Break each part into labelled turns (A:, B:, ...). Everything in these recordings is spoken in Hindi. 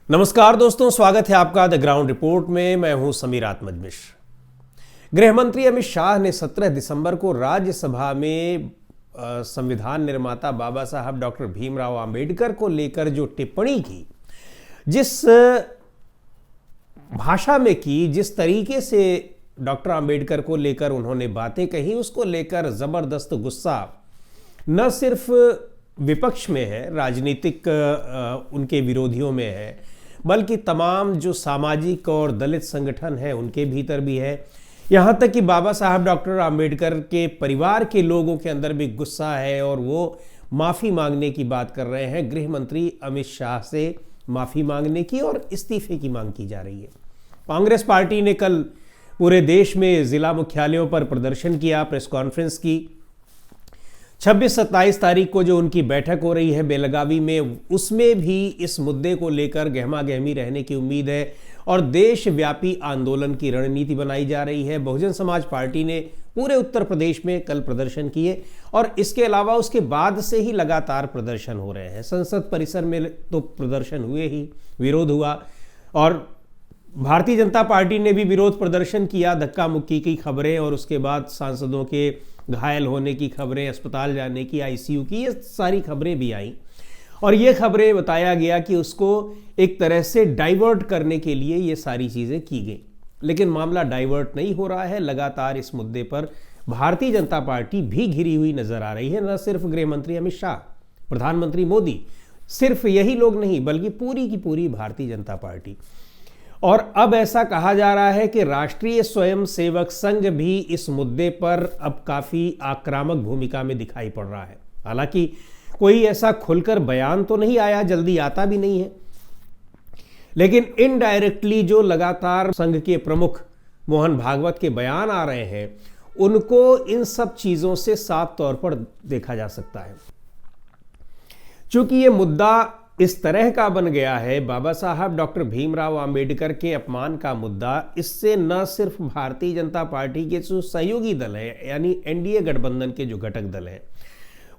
A: नमस्कार दोस्तों, स्वागत है आपका द ग्राउंड रिपोर्ट में। मैं हूं समीर आत्मज मिश्र। गृह मंत्री अमित शाह ने 17 दिसंबर को राज्यसभा में संविधान निर्माता बाबा साहब डॉक्टर भीमराव अंबेडकर को लेकर जो टिप्पणी की, जिस भाषा में की, जिस तरीके से डॉक्टर अंबेडकर को लेकर उन्होंने बातें कही, उसको लेकर जबरदस्त गुस्सा न सिर्फ विपक्ष में है, राजनीतिक उनके विरोधियों में है, बल्कि तमाम जो सामाजिक और दलित संगठन हैं उनके भीतर भी है। यहाँ तक कि बाबा साहब डॉक्टर अंबेडकर के परिवार के लोगों के अंदर भी गुस्सा है और वो माफ़ी मांगने की बात कर रहे हैं। गृह मंत्री अमित शाह से माफ़ी मांगने की और इस्तीफे की मांग की जा रही है। कांग्रेस पार्टी ने कल पूरे देश में ज़िला मुख्यालयों पर प्रदर्शन किया, प्रेस कॉन्फ्रेंस की। 26-27 तारीख को जो उनकी बैठक हो रही है बेलगावी में, उसमें भी इस मुद्दे को लेकर गहमा गहमी रहने की उम्मीद है और देशव्यापी आंदोलन की रणनीति बनाई जा रही है। बहुजन समाज पार्टी ने पूरे उत्तर प्रदेश में कल प्रदर्शन किए और इसके अलावा उसके बाद से ही लगातार प्रदर्शन हो रहे हैं। संसद परिसर में तो प्रदर्शन हुए ही, विरोध हुआ, और भारतीय जनता पार्टी ने भी विरोध प्रदर्शन किया। धक्का मुक्की की खबरें और उसके बाद सांसदों के घायल होने की खबरें, अस्पताल जाने की, आईसीयू की, ये सारी खबरें भी आई और ये खबरें बताया गया कि उसको एक तरह से डाइवर्ट करने के लिए ये सारी चीज़ें की गई। लेकिन मामला डाइवर्ट नहीं हो रहा है। लगातार इस मुद्दे पर भारतीय जनता पार्टी भी घिरी हुई नजर आ रही है। न सिर्फ गृह मंत्री अमित शाह, प्रधानमंत्री मोदी, सिर्फ यही लोग नहीं बल्कि पूरी की पूरी भारतीय जनता पार्टी। और अब ऐसा कहा जा रहा है कि राष्ट्रीय स्वयंसेवक संघ भी इस मुद्दे पर अब काफ़ी आक्रामक भूमिका में दिखाई पड़ रहा है। हालांकि कोई ऐसा खुलकर बयान तो नहीं आया, जल्दी आता भी नहीं है, लेकिन इनडायरेक्टली जो लगातार संघ के प्रमुख मोहन भागवत के बयान आ रहे हैं, उनको इन सब चीज़ों से साफ तौर पर देखा जा सकता है। चूंकि ये मुद्दा इस तरह का बन गया है, बाबा साहब डॉक्टर भीमराव अंबेडकर के अपमान का मुद्दा, इससे न सिर्फ भारतीय जनता पार्टी के जो सहयोगी दल हैं, यानी एनडीए गठबंधन के जो घटक दल हैं,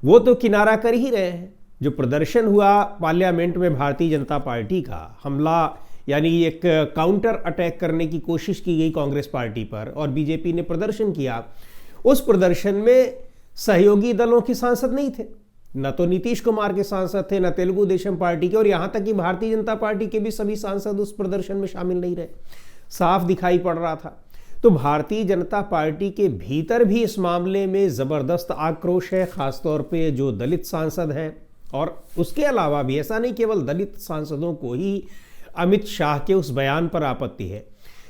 A: वो तो किनारा कर ही रहे हैं। जो प्रदर्शन हुआ पार्लियामेंट में भारतीय जनता पार्टी का हमला, यानी एक काउंटर अटैक करने की कोशिश की गई कांग्रेस पार्टी पर और बीजेपी ने प्रदर्शन किया, उस प्रदर्शन में सहयोगी दलों के सांसद नहीं थे। न तो नीतीश कुमार के सांसद थे, न तेलुगु देशम पार्टी के, और यहां तक कि भारतीय जनता पार्टी के भी सभी सांसद उस प्रदर्शन में शामिल नहीं रहे। साफ दिखाई पड़ रहा था। तो भारतीय जनता पार्टी के भीतर भी इस मामले में जबरदस्त आक्रोश है, खासतौर पे जो दलित सांसद हैं। और उसके अलावा भी ऐसा नहीं केवल दलित सांसदों को ही अमित शाह के उस बयान पर आपत्ति है,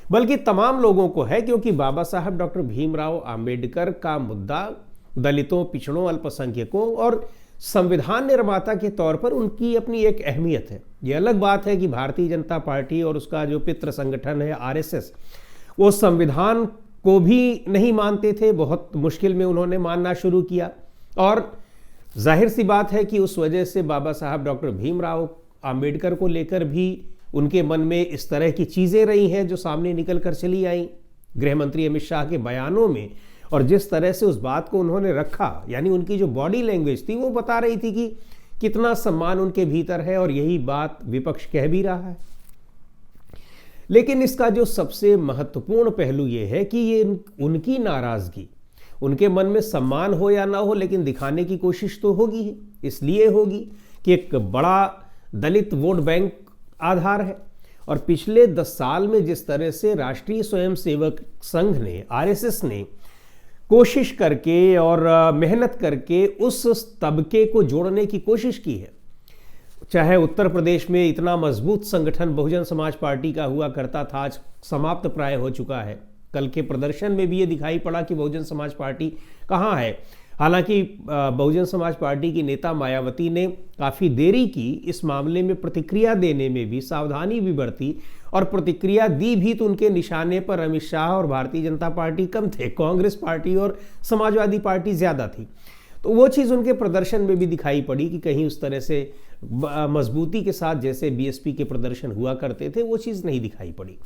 A: बल्कि तमाम लोगों को है, क्योंकि बाबा साहब डॉक्टर भीमराव अंबेडकर का मुद्दा दलितों, पिछड़ों, अल्पसंख्यकों और संविधान निर्माता के तौर पर उनकी अपनी एक अहमियत है। ये अलग बात है कि भारतीय जनता पार्टी और उसका जो पितृ संगठन है आरएसएस, वो संविधान को भी नहीं मानते थे। बहुत मुश्किल में उन्होंने मानना शुरू किया और जाहिर सी बात है कि उस वजह से बाबा साहब डॉक्टर भीमराव अंबेडकर को लेकर भी उनके मन में इस तरह की चीज़ें रही हैं जो सामने निकल कर चली आई गृह मंत्री अमित शाह के बयानों में। और जिस तरह से उस बात को उन्होंने रखा, यानी उनकी जो बॉडी लैंग्वेज थी, वो बता रही थी कि कितना सम्मान उनके भीतर है, और यही बात विपक्ष कह भी रहा है। लेकिन इसका जो सबसे महत्वपूर्ण पहलू ये है कि ये उनकी नाराजगी, उनके मन में सम्मान हो या ना हो, लेकिन दिखाने की कोशिश तो होगी ही। इसलिए होगी कि एक बड़ा दलित वोट बैंक आधार है, और पिछले 10 साल में जिस तरह से राष्ट्रीय स्वयंसेवक संघ ने, आरएसएस ने कोशिश करके और मेहनत करके उस तबके को जोड़ने की कोशिश की है। चाहे उत्तर प्रदेश में इतना मजबूत संगठन बहुजन समाज पार्टी का हुआ करता था, आज समाप्त प्राय हो चुका है। कल के प्रदर्शन में भी ये दिखाई पड़ा कि बहुजन समाज पार्टी कहाँ है। हालांकि बहुजन समाज पार्टी की नेता मायावती ने काफ़ी देरी की इस मामले में प्रतिक्रिया देने में, भी सावधानी भी बरती, और प्रतिक्रिया दी भी तो उनके निशाने पर अमित शाह और भारतीय जनता पार्टी कम थे, कांग्रेस पार्टी और समाजवादी पार्टी ज़्यादा थी। तो वो चीज़ उनके प्रदर्शन में भी दिखाई पड़ी कि कहीं उस तरह से मजबूती के साथ जैसे बीएसपी के प्रदर्शन हुआ करते थे, वो चीज़ नहीं दिखाई पड़ी।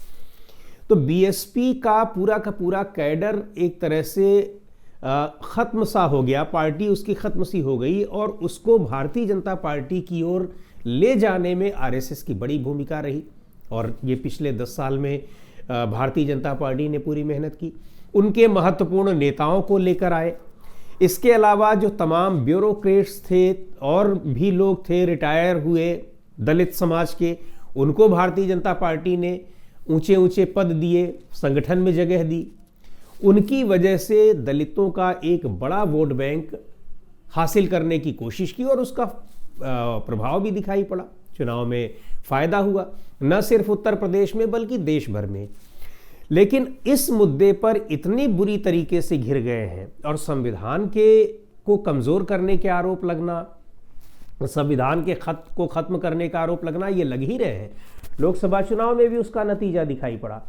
A: तो बीएसपी का पूरा कैडर एक तरह से ख़त्म सा हो गया, पार्टी उसकी ख़त्म सी हो गई और उसको भारतीय जनता पार्टी की ओर ले जाने में आरएसएस की बड़ी भूमिका रही। और ये पिछले 10 साल में भारतीय जनता पार्टी ने पूरी मेहनत की, उनके महत्वपूर्ण नेताओं को लेकर आए। इसके अलावा जो तमाम ब्यूरोक्रेट्स थे और भी लोग थे रिटायर हुए दलित समाज के, उनको भारतीय जनता पार्टी ने ऊंचे ऊंचे पद दिए, संगठन में जगह दी। उनकी वजह से दलितों का एक बड़ा वोट बैंक हासिल करने की कोशिश की और उसका प्रभाव भी दिखाई पड़ा। चुनाव में फायदा हुआ, न सिर्फ उत्तर प्रदेश में बल्कि देश भर में। लेकिन इस मुद्दे पर इतनी बुरी तरीके से घिर गए हैं और संविधान को कमज़ोर करने के आरोप लगना, संविधान के खत को ख़त्म करने का आरोप लगना, ये लग ही रहे हैं। लोकसभा चुनाव में भी उसका नतीजा दिखाई पड़ा।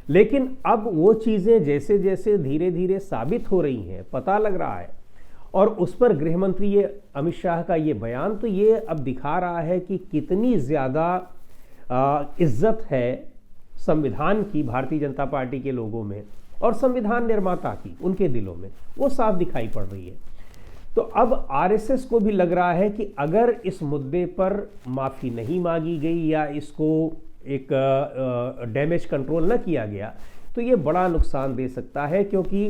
A: लेकिन अब वो चीज़ें जैसे जैसे धीरे धीरे साबित हो रही हैं, पता लग रहा है, और उस पर गृह मंत्री ये अमित शाह का ये बयान तो ये अब दिखा रहा है कि कितनी ज़्यादा इज्जत है संविधान की भारतीय जनता पार्टी के लोगों में और संविधान निर्माता की उनके दिलों में, वो साफ दिखाई पड़ रही है। तो अब आरएसएस को भी लग रहा है कि अगर इस मुद्दे पर माफ़ी नहीं मांगी गई या इसको एक डैमेज कंट्रोल न किया गया तो ये बड़ा नुकसान दे सकता है, क्योंकि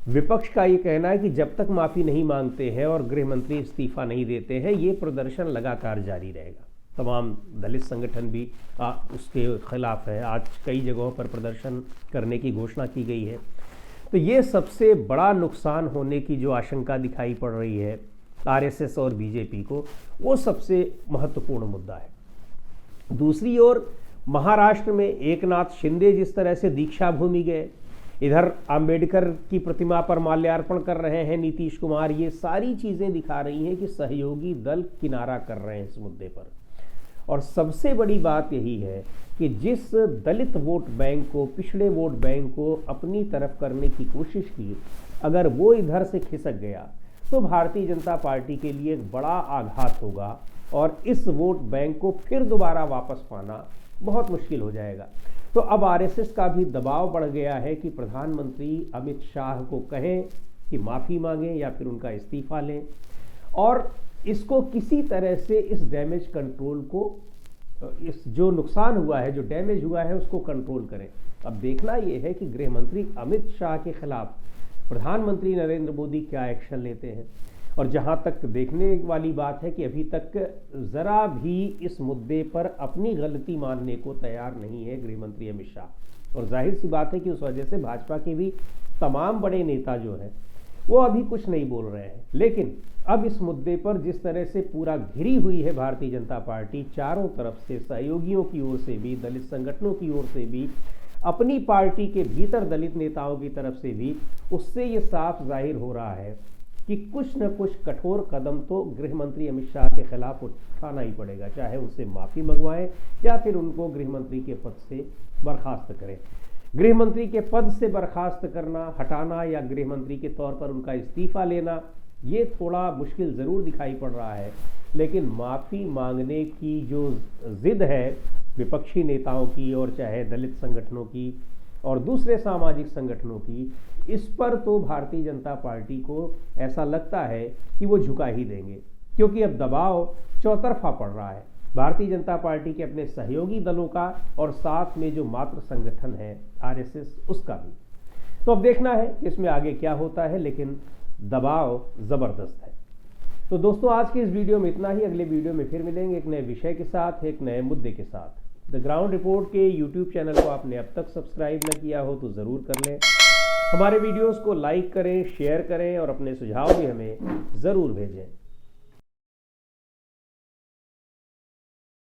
A: विपक्ष का ये कहना है कि जब तक माफ़ी नहीं मांगते हैं और गृह मंत्री इस्तीफा नहीं देते हैं, ये प्रदर्शन लगातार जारी रहेगा। तमाम दलित संगठन भी उसके खिलाफ है। आज कई जगहों पर प्रदर्शन करने की घोषणा की गई है। तो ये सबसे बड़ा नुकसान होने की जो आशंका दिखाई पड़ रही है आरएसएस और बीजेपी को, वो सबसे महत्वपूर्ण मुद्दा है। दूसरी ओर महाराष्ट्र में एकनाथ शिंदे जिस तरह से दीक्षा भूमि गए, इधर अंबेडकर की प्रतिमा पर माल्यार्पण कर रहे हैं नीतीश कुमार, ये सारी चीज़ें दिखा रही हैं कि सहयोगी दल किनारा कर रहे हैं इस मुद्दे पर। और सबसे बड़ी बात यही है कि जिस दलित वोट बैंक को, पिछड़े वोट बैंक को अपनी तरफ करने की कोशिश की, अगर वो इधर से खिसक गया तो भारतीय जनता पार्टी के लिए एक बड़ा आघात होगा और इस वोट बैंक को फिर दोबारा वापस पाना बहुत मुश्किल हो जाएगा। तो अब आरएसएस का भी दबाव बढ़ गया है कि प्रधानमंत्री अमित शाह को कहें कि माफ़ी मांगें या फिर उनका इस्तीफा लें और इसको किसी तरह से इस डैमेज कंट्रोल को, इस जो नुकसान हुआ है, जो डैमेज हुआ है, उसको कंट्रोल करें। अब देखना ये है कि गृह मंत्री अमित शाह के खिलाफ प्रधानमंत्री नरेंद्र मोदी क्या एक्शन लेते हैं। और जहां तक देखने वाली बात है कि अभी तक ज़रा भी इस मुद्दे पर अपनी गलती मानने को तैयार नहीं है गृह मंत्री अमित शाह। और जाहिर सी बात है कि उस वजह से भाजपा के भी तमाम बड़े नेता जो हैं वो अभी कुछ नहीं बोल रहे हैं। लेकिन अब इस मुद्दे पर जिस तरह से पूरा घिरी हुई है भारतीय जनता पार्टी, चारों तरफ से, सहयोगियों की ओर से भी, दलित संगठनों की ओर से भी, अपनी पार्टी के भीतर दलित नेताओं की तरफ से भी, उससे ये साफ जाहिर हो रहा है कि कुछ न कुछ कठोर कदम तो गृह मंत्री अमित शाह के खिलाफ उठाना ही पड़ेगा, चाहे उनसे माफ़ी मंगवाएं या फिर उनको गृह मंत्री के पद से बर्खास्त करें। गृह मंत्री के पद से बर्खास्त करना, हटाना या गृह मंत्री के तौर पर उनका इस्तीफा लेना, ये थोड़ा मुश्किल ज़रूर दिखाई पड़ रहा है। लेकिन माफ़ी मांगने की जो ज़िद है विपक्षी नेताओं की और चाहे दलित संगठनों की और दूसरे सामाजिक संगठनों की, इस पर तो भारतीय जनता पार्टी को ऐसा लगता है कि वो झुका ही देंगे, क्योंकि अब दबाव चौतरफा पड़ रहा है भारतीय जनता पार्टी के अपने सहयोगी दलों का और साथ में जो मातृ संगठन है आरएसएस, उसका भी। तो अब देखना है कि इसमें आगे क्या होता है, लेकिन दबाव ज़बरदस्त है। तो दोस्तों, आज की इस वीडियो में इतना ही। अगले वीडियो में फिर मिलेंगे एक नए विषय के साथ, एक नए मुद्दे के साथ। द ग्राउंड रिपोर्ट के यूट्यूब चैनल को आपने अब तक सब्सक्राइब न किया हो तो ज़रूर कर लें। हमारे वीडियोस को लाइक करें, शेयर करें और अपने सुझाव भी हमें ज़रूर भेजें।